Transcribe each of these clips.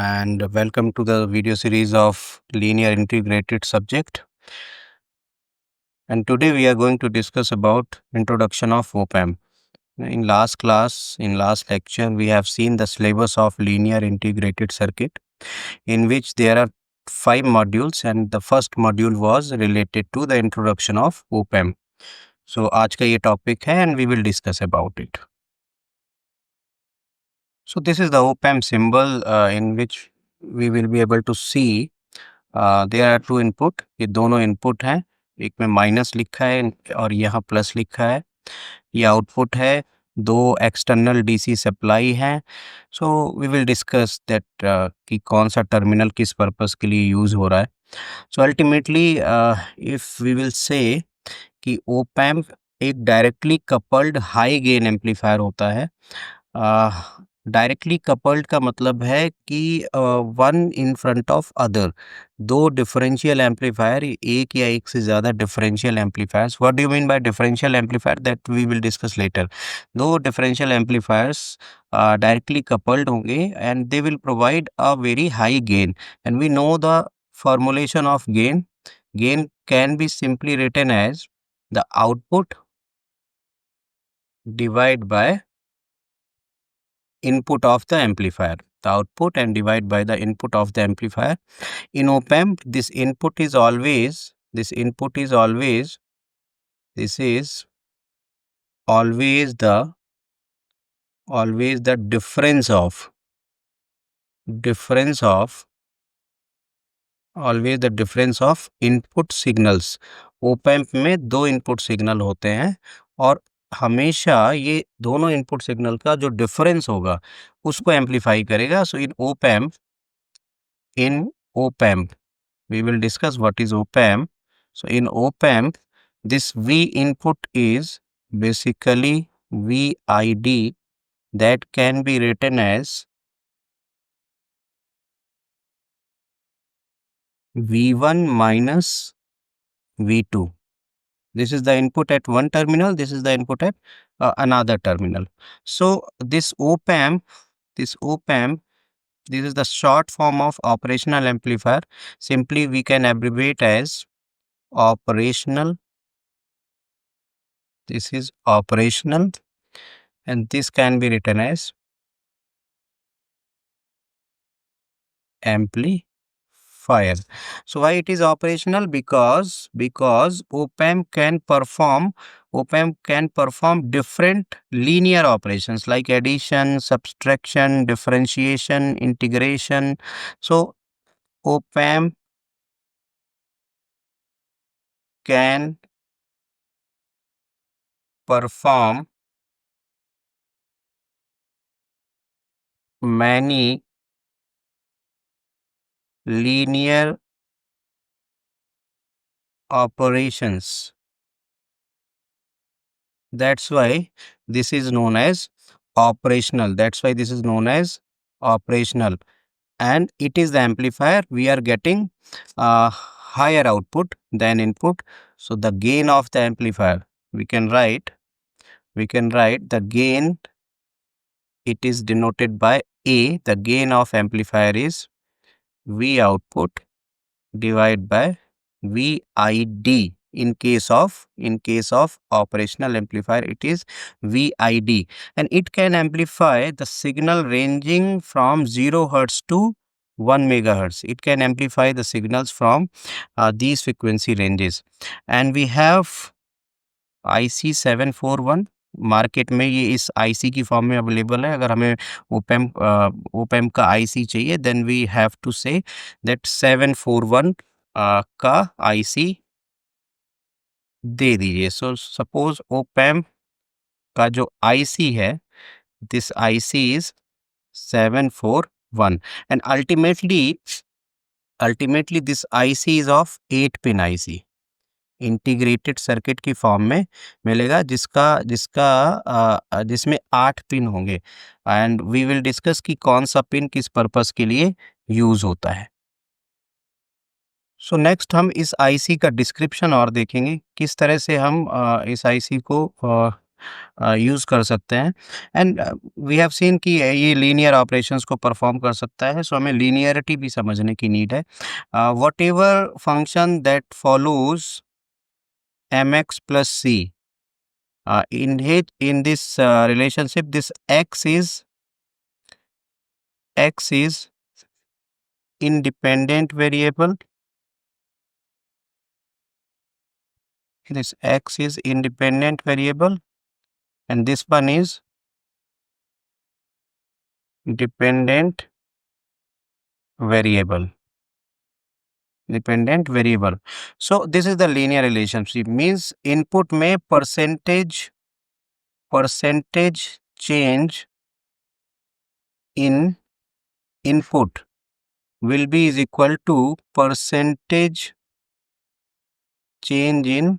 and welcome to the video series of linear integrated subject. And today we are going to discuss about introduction of op-amp. In last class, in last lecture, we have seen the syllabus of linear integrated circuit, in which there are 5 modules, and the first module was related to the introduction of op-amp. So आज का ये topic है and we will discuss about it. So this is the op-amp symbol in which we will be able to see there are 2 input. ये दोनों input हैं, एक में minus लिखा है और यहाँ प्लस लिखा है. ये आउटपुट है, 2 एक्सटर्नल डीसी सप्लाई हैं. So we will discuss that कि कौन सा टर्मिनल किस पर्पस के लिए यूज़ हो रहा है. So ultimately if we will say कि op-amp एक directly coupled high gain amplifier होता है. डायरेक्टली कपल्ड का मतलब है कि one in front of other, 2 differential amplifier, एक या एक से ज़्यादा differential amplifiers. What do you mean by differential amplifier? That we will discuss later. 2 differential amplifiers directly coupled होंगे and they will provide a very high gain. And we know the formulation of gain. Gain can be simply written as the output divided by input of the amplifier. The output and divide by the input of the amplifier. In op-amp, this is always the difference of input signals. op-amp में 2 input signal होते हैं और हमेशा ये दोनों input signal का जो difference होगा उसको एम्पलीफाई करेगा. सो इन op-amp we will discuss what is op-amp. So in op-amp, this V input is basically VID, that can be written as V1 minus V2. This is the input at one terminal, this is the input at another terminal. So this op-amp, this is the short form of operational amplifier. Simply we can abbreviate as operational. This is operational and this can be written as amplifier. So why it is operational? Because op-amp can perform different linear operations like addition, subtraction, differentiation, integration. So op-amp can perform many linear operations. That's why this is known as operational. And it is the amplifier. We are getting higher output than input. So the gain of the amplifier, we can write the gain, it is denoted by A. The gain of amplifier is V output divided by VID. In case of operational amplifier, it is VID, and it can amplify the signal ranging from 0 Hz to 1 megahertz. It can amplify the signals from these frequency ranges. And we have IC 741. Market में ये इस IC की form में available है. अगर हमें op-amp का IC चाहिए, then we have to say that 741 का IC दे दीजिए. सो सपोज op-amp का जो IC है, this IC is 741 and ultimately this IC is of 8 pin IC. Integrated circuit की फॉर्म में मिलेगा जिसमें 8 पिन होंगे. एंड वी विल डिस्कस कि कौन सा पिन किस पर्पस के लिए यूज होता है. सो नेक्स्ट हम इस IC का डिस्क्रिप्शन और देखेंगे, किस तरह से हम इस IC को यूज़ कर सकते हैं। एंड वी हैव सीन कि ये लीनियर ऑपरेशंस को परफॉर्म कर सकता है, सो हमें लीनियरिटी भी समझने की नीड है। Whatever function that follows mx plus c, in this relationship, this x is independent variable. This x is independent variable, and this one is dependent variable. Dependent variable. So this is the linear relationship. Means input में percentage change in input will be is equal to percentage change in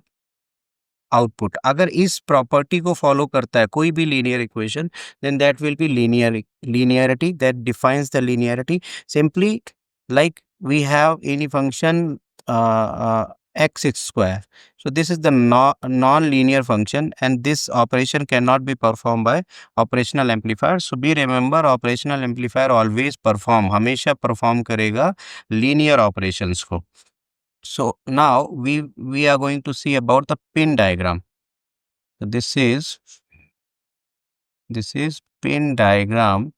output. अगर इस property को follow करता है कोई भी linear equation, then that will be linearity that defines the linearity simply like we have any function x square. So this is the non-linear function, and this operation cannot be performed by operational amplifier. So be remember, operational amplifier always हमेशा perform करेगा linear operations को। So now we are going to see about the pin diagram. So this is pin diagram.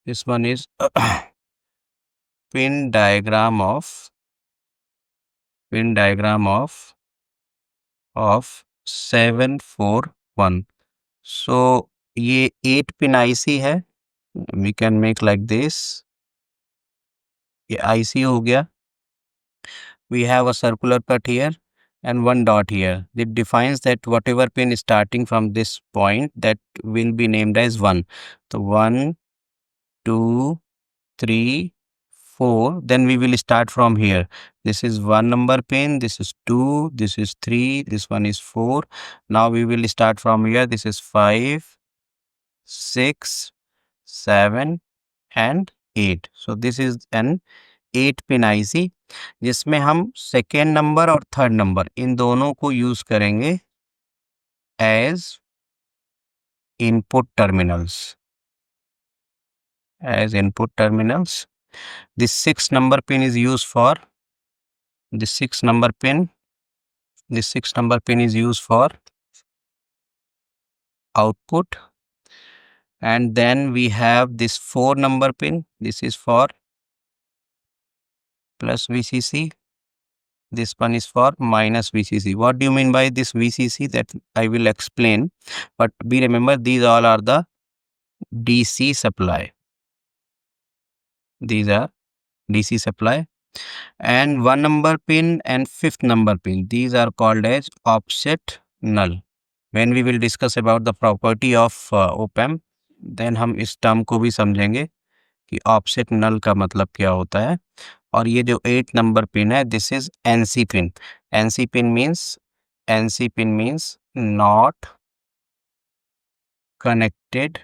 This one is pin diagram of 741. So ये 8 pin IC है। We can make like this. ये IC हो गया। We have a circular cut here and one dot here. It defines that whatever pin is starting from this point, that will be named as 1. So 1, 2, 3, 4. Then we will start from here. This is 1 number pin, this is 2, this is 3, this one is 4. Now we will start from here. This is 5, 6, 7 and 8. So this is an 8 pin IC, जिसमें हम second number और third number इन दोनों को use करेंगे as input terminals. This 6 number pin is used for this 6 number pin is used for output, and then we have this 4 number pin. This is for plus VCC. This one is for minus VCC. What do you mean by this VCC? That I will explain. But be remember, these all are the DC supply. These are DC supply. And 1 number pin and 5th number pin, these are called as offset null. When we will discuss about the property of op-amp, then हम इस term को भी समझेंगे कि offset null का मतलब क्या होता है। और ये जो 8 नंबर पिन है, this is NC pin. NC pin means not connected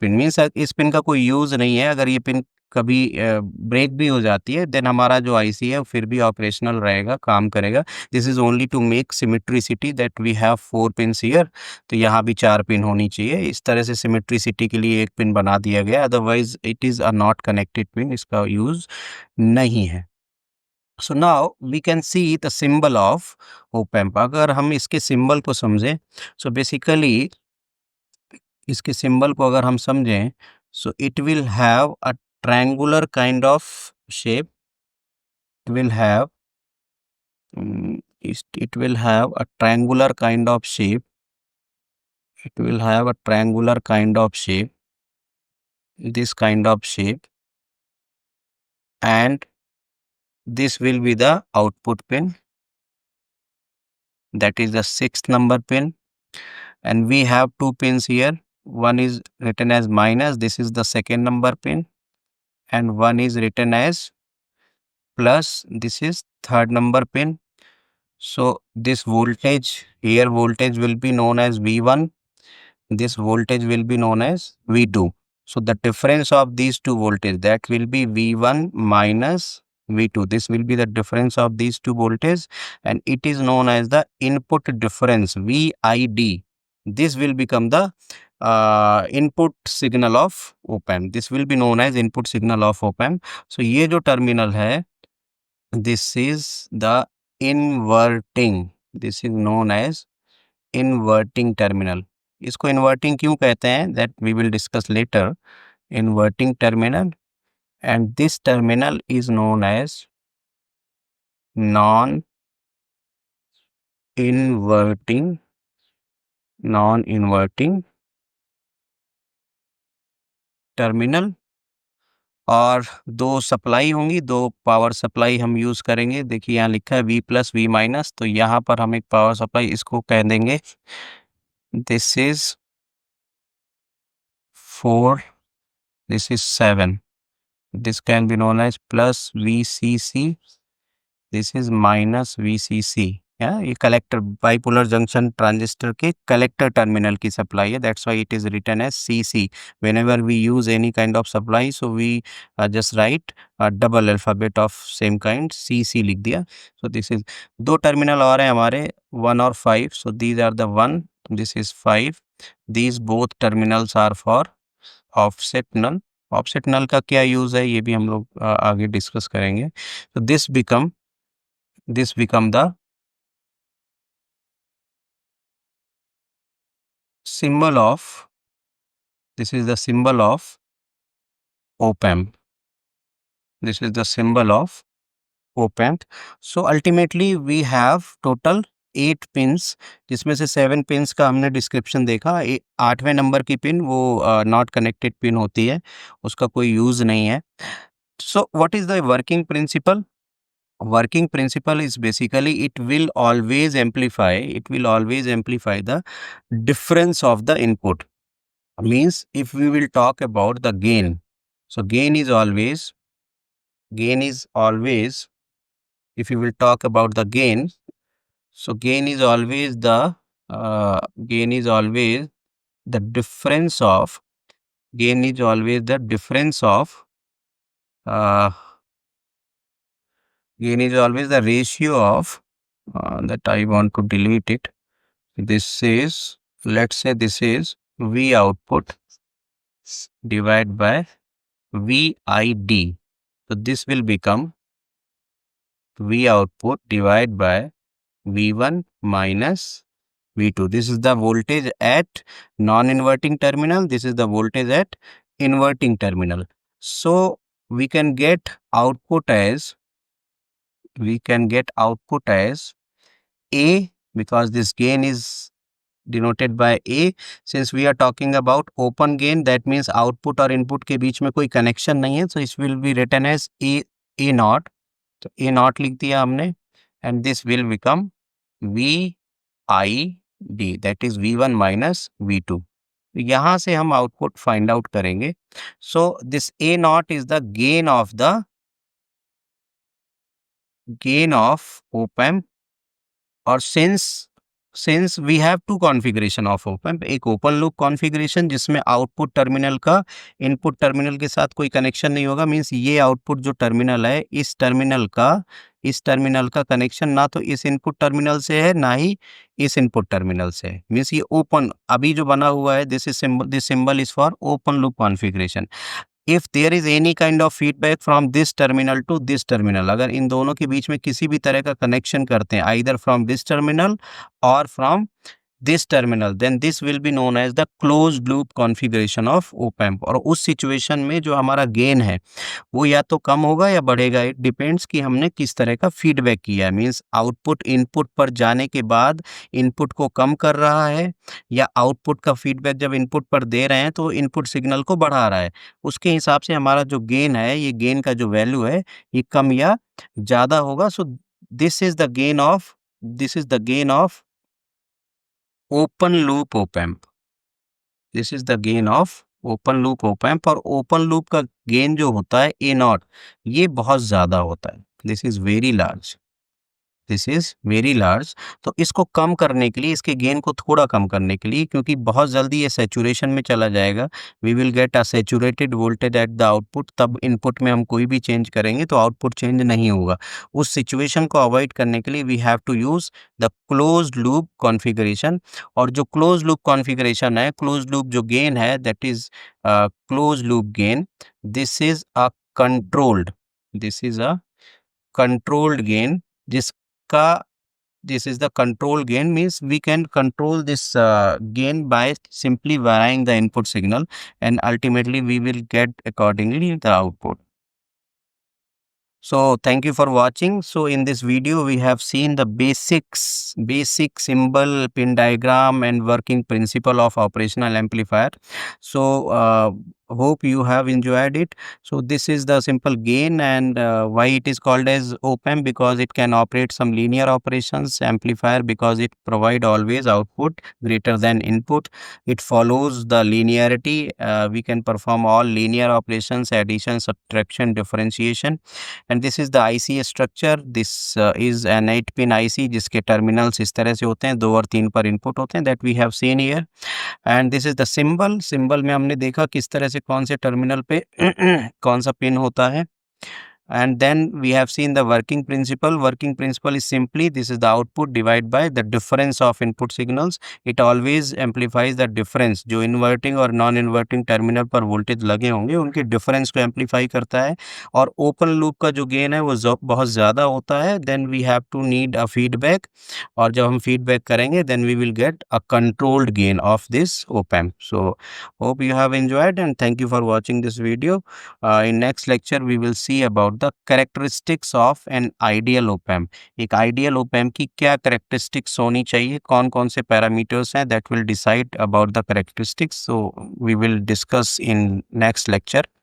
pin means इस पिन का कोई यूज नहीं है। अगर ये पिन कभी ब्रेक भी हो जाती है, देन हमारा जो IC है फिर भी ऑपरेशनल रहेगा, काम करेगा। This is only to make symmetricity that we have 4 pins here. तो यहाँ भी 4 पिन होनी चाहिए। इस तरह से सिमेट्रिसिटी के लिए एक पिन बना दिया गया, otherwise it is a not connected pin, इसका यूज नहीं है। So now we can see the symbol of op-amp। अगर हम इसके सिंबल को समझें, सो बेसिकली इसके सिंबल को अगर हम समझें, so it will have a triangular kind of shape. It will have it will have a triangular kind of shape. This kind of shape, and this will be the output pin, that is the 6th number pin. And we have 2 pins here. One is written as minus, this is the second number pin, and one is written as plus, this is third number pin. So this voltage will be known as V1. This voltage will be known as V2. So the difference of these two voltage, that will be V1 minus V2. This will be the difference of these two voltage, and it is known as the input difference, VID. This will become the input signal of op amp. This will be known as input signal of op amp. So ये जो terminal है, this is the inverting. This is known as inverting terminal. इसको inverting क्यों कहते हैं, that we will discuss later. Inverting terminal, and this terminal is known as non-inverting terminal. और दो supply होंगी, दो पावर सप्लाई हम यूज करेंगे. देखिए यहाँ लिखा है V प्लस V माइनस, तो यहाँ पर हम एक पावर सप्लाई इसको कह देंगे, this is 4, this is 7. This can be known as plus VCC. This is minus VCC. ये कलेक्टर बाइपोलर जंक्शन ट्रांजिस्टर के कलेक्टर टर्मिनल की सप्लाई है. That's why it is written as CC. Whenever we use any kind of supply, so we just write a double alphabet of same kind, CC लिख दिया. So this is दो terminal और हैं हमारे 1 और 5. So these are the 1, this is 5. These both terminals are for offset null. Offset null का क्या use है ये भी हम लोग आगे डिस्कस करेंगे. तो this become the symbol of, this is the symbol of op amp. This is the symbol of op amp. So ultimately we have total 8 pins, जिसमें से 7 पिंस का हमने डिस्क्रिप्शन देखा. 8वें नंबर की पिन वो नॉट कनेक्टेड पिन होती है, उसका कोई यूज नहीं है. So what is the working principle? Working principle is basically it will always amplify the difference of the input. Means if we will talk about the gain, so gain is always, if you will talk about the gain, so gain is always the difference of, uh, gain is always the ratio of, that I want to delete it. This is, let's say this is V output divided by VID. So this will become V output divided by V1 minus V2. This is the voltage at non-inverting terminal. This is the voltage at inverting terminal. So we can get output as A, because this gain is denoted by A. Since we are talking about open gain, that means output और input के बीच में कोई connection नहीं है, so it will be written as A naught. तो A naught लिख दिया हमने, and this will become VID, that is V1 minus V2. यहाँ से हम output find out करेंगे. So this A naught is the gain of op amp. और since we have two configuration of op amp, एक open loop configuration जिसमें output terminal का input terminal के साथ कोई कनेक्शन नहीं होगा. मीन्स ये आउटपुट जो टर्मिनल है, इस टर्मिनल का कनेक्शन ना तो इस इनपुट टर्मिनल से है, ना ही इस इनपुट टर्मिनल से है. मीन्स ये ओपन अभी जो बना हुआ है, this symbol is for open loop configuration. If there is any kind of feedback from this terminal to this terminal, अगर इन दोनों के बीच में किसी भी तरह का कनेक्शन करते हैं, आइदर फ्रॉम दिस टर्मिनल और from this terminal, then this will be known as the closed loop configuration of op amp. और उस सिचुएशन में जो हमारा गेन है वो या तो कम होगा या बढ़ेगा. इट डिपेंड्स कि हमने किस तरह का फीडबैक किया है. मीन्स आउटपुट इनपुट पर जाने के बाद इनपुट को कम कर रहा है, या आउटपुट का फीडबैक जब इनपुट पर दे रहे हैं तो इनपुट सिग्नल को बढ़ा रहा है. उसके हिसाब से हमारा जो गेन है, ये गेन का जो वैल्यू है, ये कम या ज़्यादा होगा. So this is the gain of open loop op amp. This is the gain of open loop op amp. और ओपन लूप का गेन जो होता है A नॉट, ये बहुत ज़्यादा होता है. This is very large. This is very large. तो इसको कम करने के लिए, इसके गेन को थोड़ा कम करने के लिए, क्योंकि बहुत जल्दी ये सैचुरेशन में चला जाएगा, we will get a saturated voltage at the output, तब इनपुट में हम कोई भी चेंज करेंगे तो आउटपुट चेंज नहीं होगा। उस सिचुएशन को अवॉइड करने के लिए we have to use the closed loop configuration. और जो क्लोज़ लूप कॉन्फ़िगरेशन है, क्लोज़ लूप जो गेन है, that is close loop gain. This is a controlled, this is a controlled gain, जिसका this is the control gain, means we can control this gain by simply varying the input signal, and ultimately we will get accordingly the output. So thank you for watching. So in this video we have seen the basic symbol, pin diagram and working principle of operational amplifier. So hope you have enjoyed it. So this is the simple gain, and why it is called as op-amp, because it can operate some linear operations. Amplifier because it provide always output greater than input. It follows the linearity. We can perform all linear operations, addition, subtraction, differentiation. And this is the IC structure. This is an 8 pin IC जिसके terminals इस तरह से होते हैं, 2 और 3 पर input होते हैं, that we have seen here. And this is the symbol. Symbol में हमने देखा किस तरह से कौन से टर्मिनल पे कौन सा पिन होता है। And then we have seen the working principle. Working principle is simply this is the output divided by the difference of input signals. It always amplifies the difference. जो inverting और non inverting terminal पर voltage लगे होंगे उनके difference को amplify करता है। और open loop का जो gain है वो बहुत ज़्यादा होता है। Then we have to need a feedback, और जब हम feedback करेंगे then we will get a controlled gain of this op-amp. So hope you have enjoyed, and thank you for watching this video. In next lecture we will see about the characteristics of an ideal op-amp. एक ideal op-amp की क्या characteristics होनी चाहिए, कौन कौन से parameters हैं, that will decide about the characteristics. So we will discuss in next lecture.